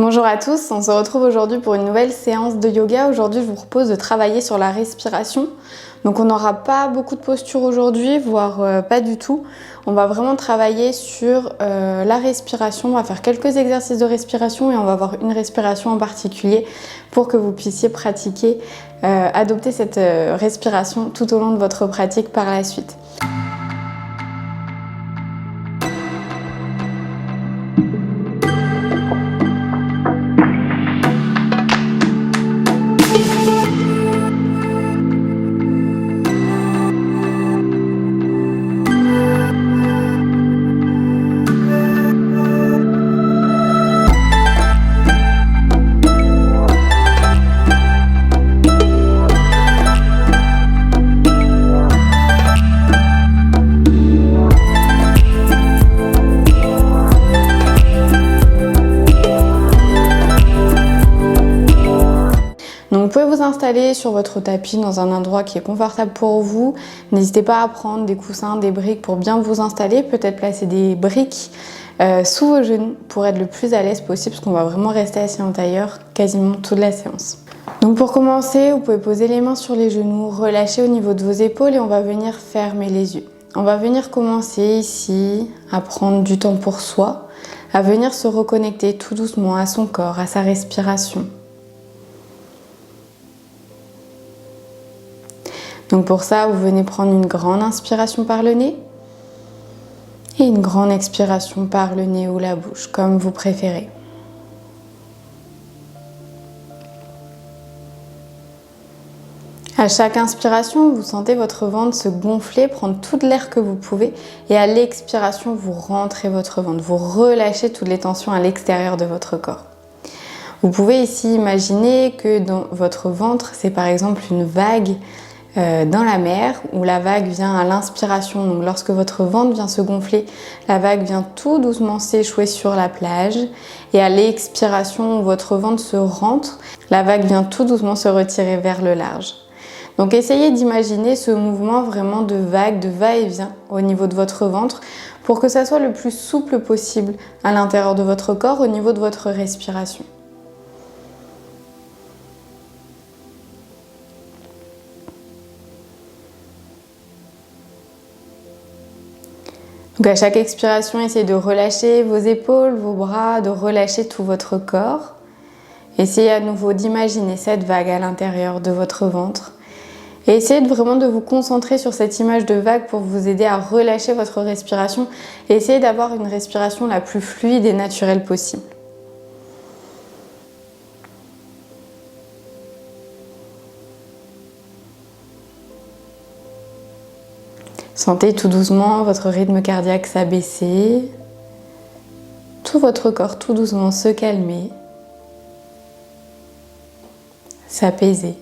Bonjour à tous, on se retrouve aujourd'hui pour une nouvelle séance de yoga. Aujourd'hui, je vous propose de travailler sur la respiration. Donc on n'aura pas beaucoup de posture aujourd'hui, voire pas du tout. On va vraiment travailler sur la respiration. On va faire quelques exercices de respiration et on va avoir une respiration en particulier pour que vous puissiez pratiquer, adopter cette respiration tout au long de votre pratique par la suite. Donc vous pouvez vous installer sur votre tapis dans un endroit qui est confortable pour vous. N'hésitez pas à prendre des coussins, des briques pour bien vous installer. Peut-être placer des briques sous vos genoux pour être le plus à l'aise possible parce qu'on va vraiment rester assis en tailleur quasiment toute la séance. Donc pour commencer, vous pouvez poser les mains sur les genoux, relâcher au niveau de vos épaules et on va venir fermer les yeux. On va venir commencer ici à prendre du temps pour soi, à venir se reconnecter tout doucement à son corps, à sa respiration. Donc pour ça, vous venez prendre une grande inspiration par le nez et une grande expiration par le nez ou la bouche, comme vous préférez. À chaque inspiration, vous sentez votre ventre se gonfler, prendre toute l'air que vous pouvez et à l'expiration, vous rentrez votre ventre, vous relâchez toutes les tensions à l'extérieur de votre corps. Vous pouvez ici imaginer que dans votre ventre, c'est par exemple une vague dans la mer où la vague vient à l'inspiration. Donc lorsque votre ventre vient se gonfler, la vague vient tout doucement s'échouer sur la plage et à l'expiration où votre ventre se rentre, la vague vient tout doucement se retirer vers le large. Donc essayez d'imaginer ce mouvement vraiment de vague, de va-et-vient au niveau de votre ventre pour que ça soit le plus souple possible à l'intérieur de votre corps au niveau de votre respiration. Donc à chaque expiration, essayez de relâcher vos épaules, vos bras, de relâcher tout votre corps. Essayez à nouveau d'imaginer cette vague à l'intérieur de votre ventre. Et essayez vraiment de vous concentrer sur cette image de vague pour vous aider à relâcher votre respiration et essayez d'avoir une respiration la plus fluide et naturelle possible. Sentez tout doucement votre rythme cardiaque s'abaisser, tout votre corps tout doucement se calmer, s'apaiser.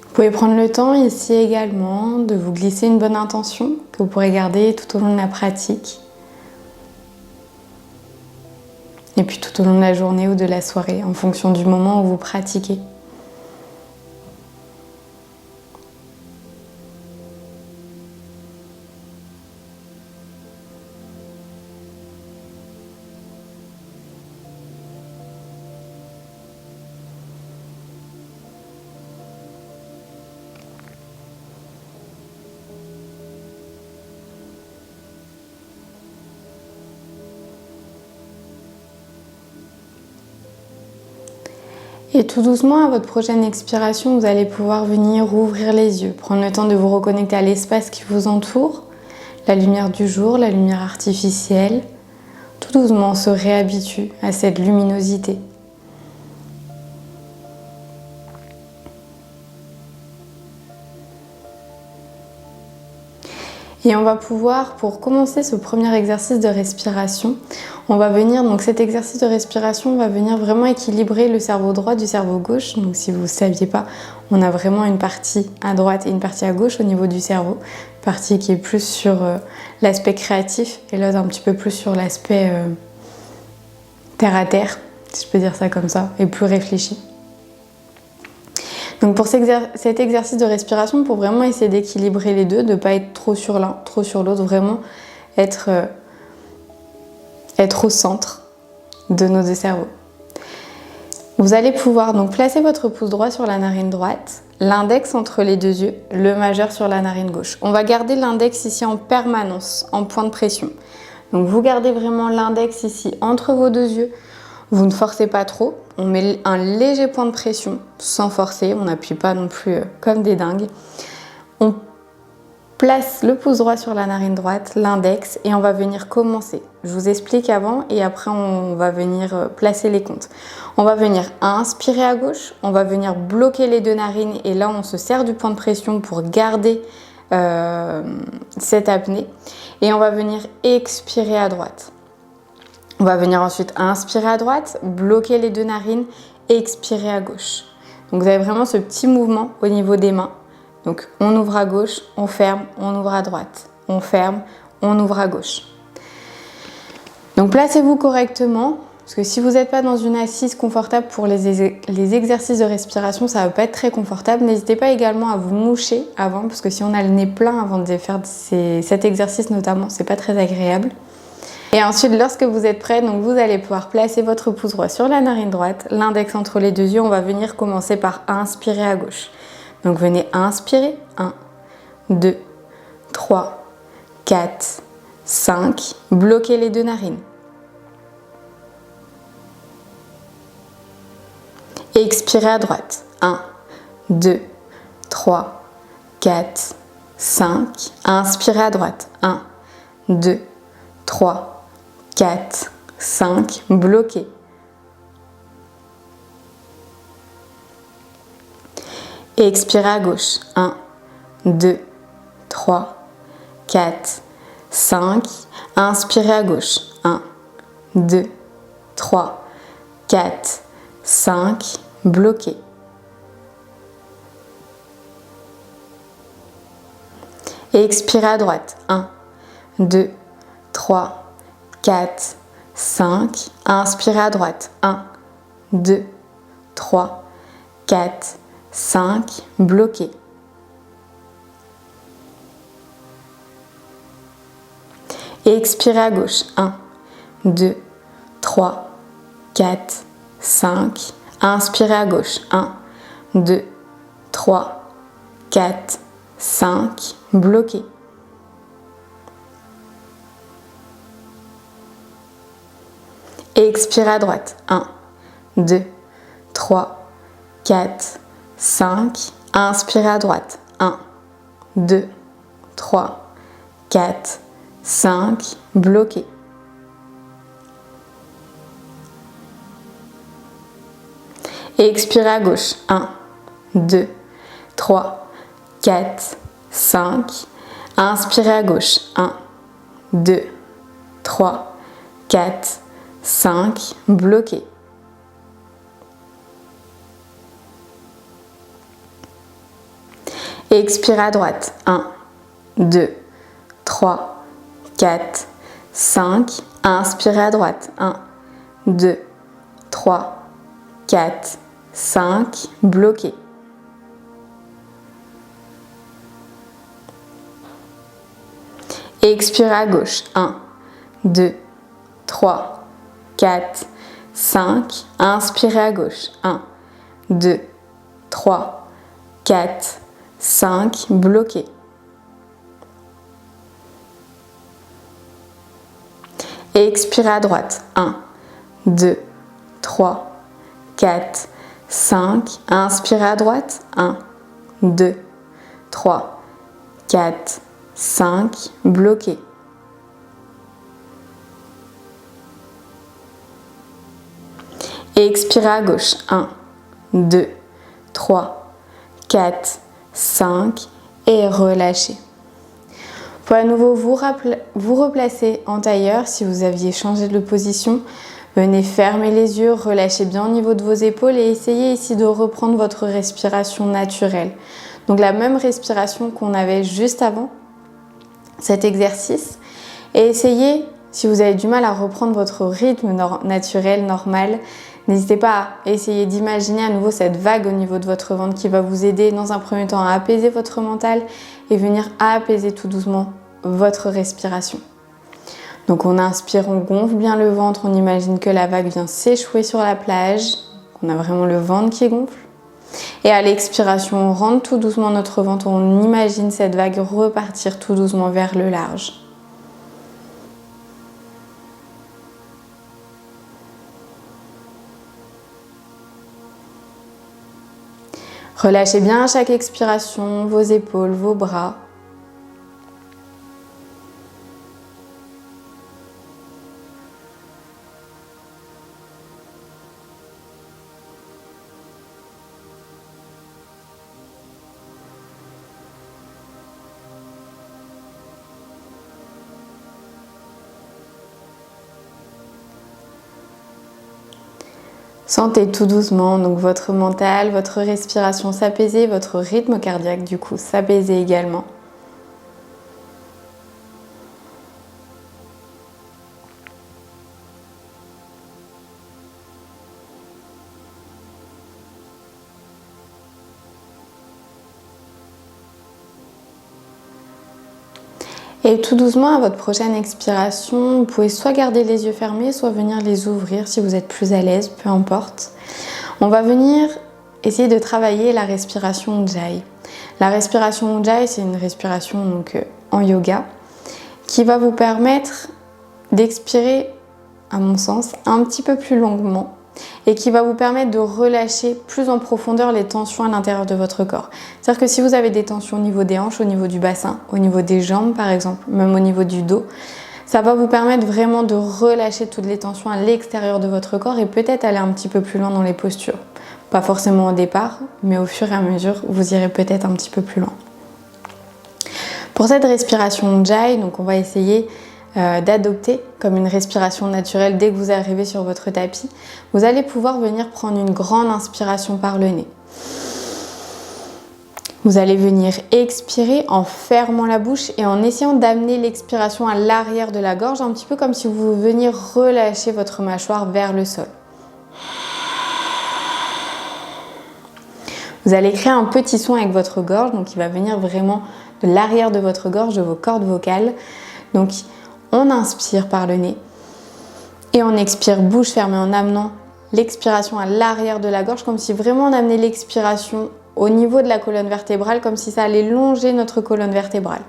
Vous pouvez prendre le temps ici également de vous glisser une bonne intention que vous pourrez garder tout au long de la pratique. Et puis tout au long de la journée ou de la soirée en fonction du moment où vous pratiquez. Et tout doucement, à votre prochaine expiration, vous allez pouvoir venir ouvrir les yeux, prendre le temps de vous reconnecter à l'espace qui vous entoure, la lumière du jour, la lumière artificielle. Tout doucement, on se réhabitue à cette luminosité. Et on va pouvoir, pour commencer ce premier exercice de respiration, on va venir, donc cet exercice de respiration va venir vraiment équilibrer le cerveau droit du cerveau gauche. Donc si vous ne saviez pas, on a vraiment une partie à droite et une partie à gauche au niveau du cerveau. Une partie qui est plus sur l'aspect créatif et l'autre un petit peu plus sur l'aspect terre à terre, si je peux dire ça comme ça, et plus réfléchi. Donc pour cet exercice de respiration, pour vraiment essayer d'équilibrer les deux, de ne pas être trop sur l'un, trop sur l'autre, vraiment être au centre de nos deux cerveaux. Vous allez pouvoir donc placer votre pouce droit sur la narine droite, l'index entre les deux yeux, le majeur sur la narine gauche. On va garder l'index ici en permanence, en point de pression. Donc vous gardez vraiment l'index ici entre vos deux yeux. Vous ne forcez pas trop, on met un léger point de pression sans forcer, on n'appuie pas non plus comme des dingues. On place le pouce droit sur la narine droite, l'index, et on va venir commencer. Je vous explique avant et après on va venir placer les comptes. On va venir inspirer à gauche, on va venir bloquer les deux narines et là on se sert du point de pression pour garder cette apnée. Et on va venir expirer à droite. On va venir ensuite inspirer à droite, bloquer les deux narines et expirer à gauche. Donc vous avez vraiment ce petit mouvement au niveau des mains. Donc on ouvre à gauche, on ferme, on ouvre à droite. On ferme, on ouvre à gauche. Donc placez-vous correctement, parce que si vous n'êtes pas dans une assise confortable pour les exercices de respiration, ça ne va pas être très confortable. N'hésitez pas également à vous moucher avant, parce que si on a le nez plein avant de faire cet exercice notamment, c'est pas très agréable. Et ensuite, lorsque vous êtes prêt, donc vous allez pouvoir placer votre pouce droit sur la narine droite, l'index entre les deux yeux. On va venir commencer par inspirer à gauche. Donc venez inspirer, 1, 2, 3, 4, 5, bloquez les deux narines. Et expirez à droite, 1, 2, 3, 4, 5, inspirez à droite, 1, 2, 3, 4, 5, bloquez. Et expirez à gauche. 1, 2, 3, 4, 5. Inspirez à gauche. 1, 2, 3, 4, 5. Bloquez. Et expirez à droite. 1, 2, 3, 4, 5. Inspirez à droite. 1, 2, 3, 4, 5. Bloquez. Et expirez à gauche. 1, 2, 3, 4, 5. Inspirez à gauche. 1, 2, 3, 4, 5. Bloquez. Et expirez à droite. 1, 2, 3, 4, 5. Inspirez à droite. 1, 2, 3, 4, 5. Bloquez. Et expirez à gauche. 1, 2, 3, 4, 5. Inspirez à gauche. 1, 2, 3, 4, 5. Bloquez. Et expirez à droite. 1, 2, 3, 4, 5. Inspirez à droite. 1, 2, 3, 4, 5. Bloquez. Et expirez à gauche. 1, 2, 3, 4, 5. Inspirez à gauche. 1, 2, 3, 4, 5. Bloquez. Et expirez à droite. 1, 2, 3, 4, 5. Inspirez à droite. 1, 2, 3, 4, 5. Bloquez. Et expirez à gauche. 1, 2, 3, 4, 5. Et relâchez. Pour à nouveau vous replacer en tailleur si vous aviez changé de position. Venez fermer les yeux, relâchez bien au niveau de vos épaules et essayez ici de reprendre votre respiration naturelle. Donc la même respiration qu'on avait juste avant cet exercice. Et essayez, si vous avez du mal à reprendre votre rythme naturel, normal, n'hésitez pas à essayer d'imaginer à nouveau cette vague au niveau de votre ventre qui va vous aider dans un premier temps à apaiser votre mental et venir apaiser tout doucement votre respiration. Donc on inspire, on gonfle bien le ventre, on imagine que la vague vient s'échouer sur la plage, qu'on a vraiment le ventre qui gonfle. Et à l'expiration, on rentre tout doucement notre ventre, on imagine cette vague repartir tout doucement vers le large. Relâchez bien à chaque expiration vos épaules, vos bras. Sentez tout doucement donc votre mental, votre respiration s'apaiser, votre rythme cardiaque du coup s'apaiser également. Et tout doucement, à votre prochaine expiration, vous pouvez soit garder les yeux fermés, soit venir les ouvrir si vous êtes plus à l'aise, peu importe. On va venir essayer de travailler la respiration Ujjayi. La respiration Ujjayi, c'est une respiration donc, en yoga qui va vous permettre d'expirer, à mon sens, un petit peu plus longuement et qui va vous permettre de relâcher plus en profondeur les tensions à l'intérieur de votre corps. C'est-à-dire que si vous avez des tensions au niveau des hanches, au niveau du bassin, au niveau des jambes par exemple, même au niveau du dos, ça va vous permettre vraiment de relâcher toutes les tensions à l'extérieur de votre corps et peut-être aller un petit peu plus loin dans les postures. Pas forcément au départ, mais au fur et à mesure, vous irez peut-être un petit peu plus loin. Pour cette respiration Ujjayi, donc on va essayer d'adopter comme une respiration naturelle dès que vous arrivez sur votre tapis. Vous allez pouvoir venir prendre une grande inspiration par le nez. Vous allez venir expirer en fermant la bouche et en essayant d'amener l'expiration à l'arrière de la gorge, un petit peu comme si vous veniez relâcher votre mâchoire vers le sol. Vous allez créer un petit son avec votre gorge, donc il va venir vraiment de l'arrière de votre gorge, de vos cordes vocales. Donc on inspire par le nez et on expire bouche fermée en amenant l'expiration à l'arrière de la gorge, comme si vraiment on amenait l'expiration au niveau de la colonne vertébrale, comme si ça allait longer notre colonne vertébrale.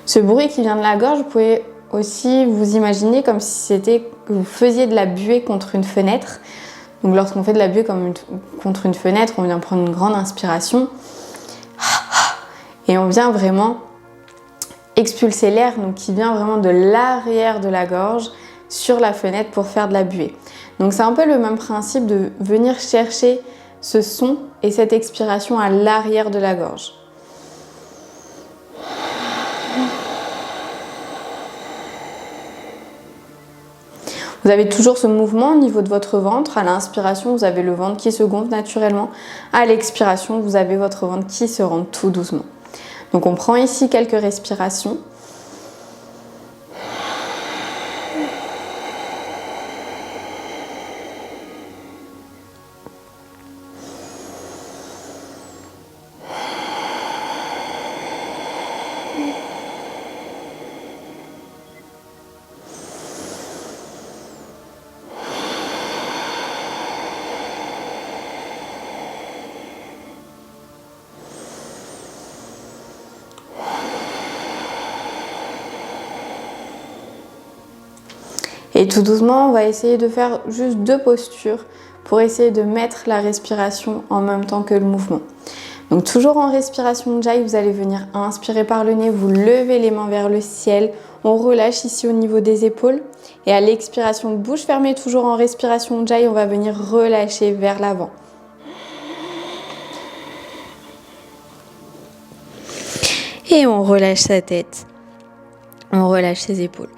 Ce bruit qui vient de la gorge, vous pouvez aussi vous imaginer comme si c'était que vous faisiez de la buée contre une fenêtre. Donc lorsqu'on fait de la buée contre une fenêtre, on vient prendre une grande inspiration et on vient vraiment expulser l'air qui vient vraiment de l'arrière de la gorge sur la fenêtre pour faire de la buée. Donc c'est un peu le même principe de venir chercher ce son et cette expiration à l'arrière de la gorge. Vous avez toujours ce mouvement au niveau de votre ventre. À l'inspiration, vous avez le ventre qui se gonfle naturellement. À l'expiration, vous avez votre ventre qui se rentre tout doucement. Donc on prend ici quelques respirations. Et tout doucement, on va essayer de faire juste 2 postures pour essayer de mettre la respiration en même temps que le mouvement. Donc toujours en respiration Ujjayi, vous allez venir inspirer par le nez, vous levez les mains vers le ciel, on relâche ici au niveau des épaules. Et à l'expiration, bouche fermée, toujours en respiration Ujjayi, on va venir relâcher vers l'avant. Et on relâche sa tête. On relâche ses épaules.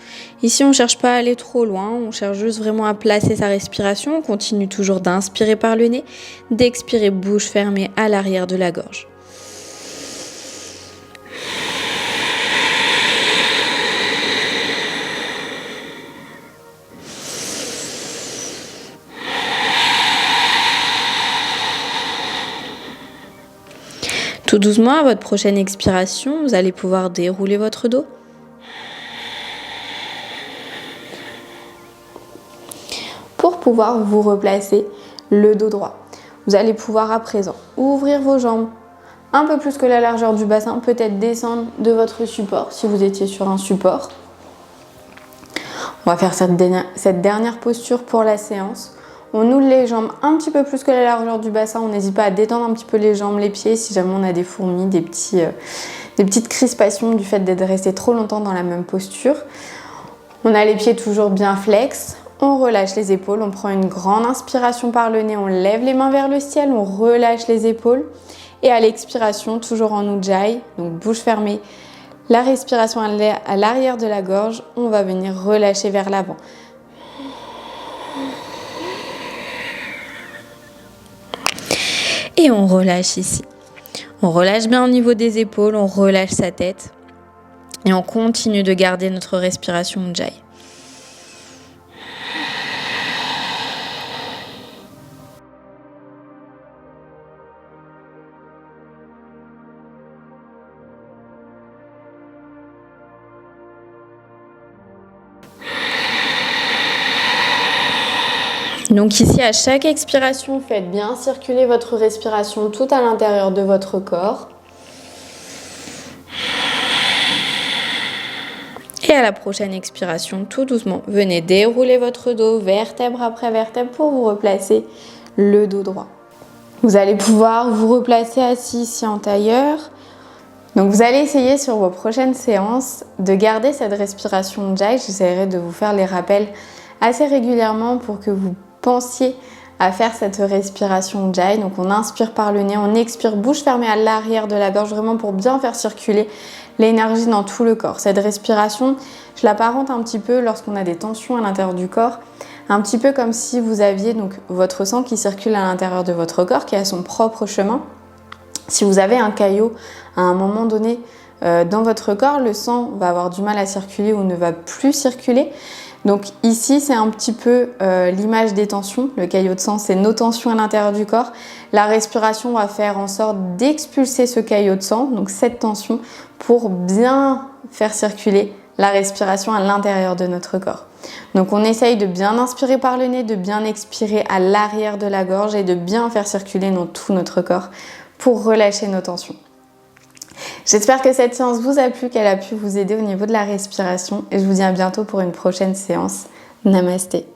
Ici, on ne cherche pas à aller trop loin, on cherche juste vraiment à placer sa respiration. On continue toujours d'inspirer par le nez, d'expirer bouche fermée à l'arrière de la gorge. Tout doucement, à votre prochaine expiration, vous allez pouvoir dérouler votre dos. Pour pouvoir vous replacer le dos droit, vous allez pouvoir à présent ouvrir vos jambes un peu plus que la largeur du bassin, peut-être descendre de votre support si vous étiez sur un support. On va faire cette dernière posture pour la séance. On ouvre les jambes un petit peu plus que la largeur du bassin. On n'hésite pas à détendre un petit peu les jambes, les pieds si jamais on a des fourmis, des petites crispations du fait d'être resté trop longtemps dans la même posture. On a les pieds toujours bien flex. On relâche les épaules. On prend une grande inspiration par le nez. On lève les mains vers le ciel. On relâche les épaules. Et à l'expiration, toujours en Ujjayi, donc bouche fermée, la respiration à l'arrière de la gorge, on va venir relâcher vers l'avant. Et on relâche ici. On relâche bien au niveau des épaules, on relâche sa tête. Et on continue de garder notre respiration Ujjayi. Donc ici, à chaque expiration, faites bien circuler votre respiration tout à l'intérieur de votre corps. Et à la prochaine expiration, tout doucement, venez dérouler votre dos vertèbre après vertèbre pour vous replacer le dos droit. Vous allez pouvoir vous replacer assis ici en tailleur. Donc vous allez essayer sur vos prochaines séances de garder cette respiration Ujjayi. J'essaierai de vous faire les rappels assez régulièrement pour que vous pensiez à faire cette respiration Ujjayi. Donc on inspire par le nez, on expire bouche fermée à l'arrière de la gorge, vraiment pour bien faire circuler l'énergie dans tout le corps. Cette respiration, je l'apparente un petit peu lorsqu'on a des tensions à l'intérieur du corps, un petit peu comme si vous aviez donc votre sang qui circule à l'intérieur de votre corps, qui a son propre chemin. Si vous avez un caillot à un moment donné dans votre corps, le sang va avoir du mal à circuler ou ne va plus circuler. Donc ici, c'est un petit peu l'image des tensions. Le caillot de sang, c'est nos tensions à l'intérieur du corps. La respiration va faire en sorte d'expulser ce caillot de sang, donc cette tension, pour bien faire circuler la respiration à l'intérieur de notre corps. Donc on essaye de bien inspirer par le nez, de bien expirer à l'arrière de la gorge et de bien faire circuler dans tout notre corps pour relâcher nos tensions. J'espère que cette séance vous a plu, qu'elle a pu vous aider au niveau de la respiration et je vous dis à bientôt pour une prochaine séance. Namasté.